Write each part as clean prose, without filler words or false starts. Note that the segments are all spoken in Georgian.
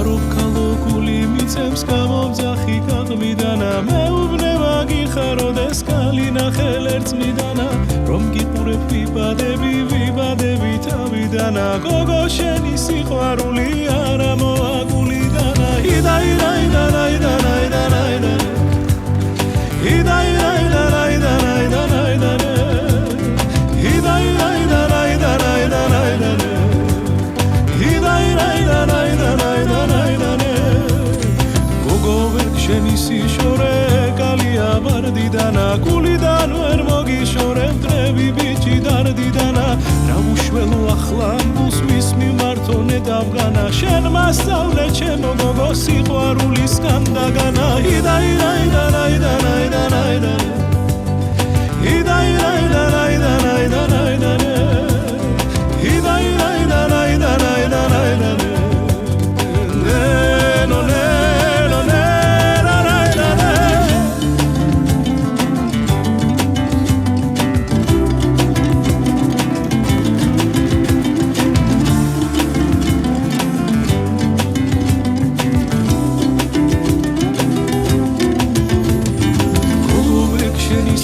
ქალოგული მიწებს გამომძახი გაღმიდანა მეუბნე მაგიხაროდეს კალი ნახელ ერწმიდანა რომ გიყურებ ვიბადები თავიდანა გოგო შენი სიყვარული არა მოაგულიდანა შენი სიშორე კალია ვარდიდანა გულიდან ვერ მოგიშორებ დრები ბიჭი დარდიდანა რა უშველო ახლა გუსმის მიმართონე დავგანა შენ მასწავლე ჩემო გოგო სიყვარულისგან დაგანა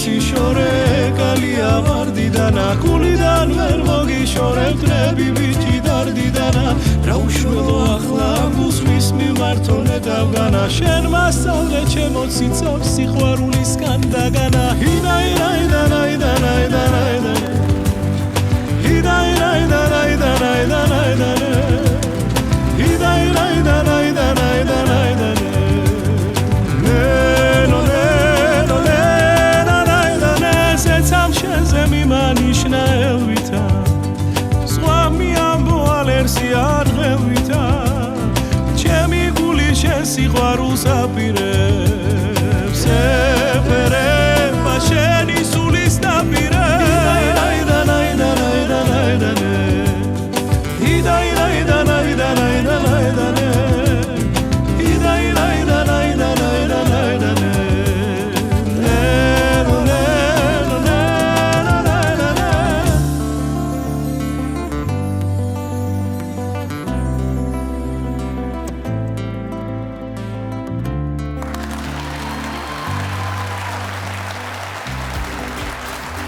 სიშორე კალია ვარდიდანა გულიდან ვერ მოგიშორებ დრები ბიჭი დარდიდანა რა უშველო ახლა გუსმის მიმართონე დავგანა შენ მასწავლე ჩემო ციცავს სიყვარულისგან დაგანა მიმანიშნა ელვითა სხვა მიამბოალერსი არღელვითა ჩემი გული შენ სიყვარულს აპირე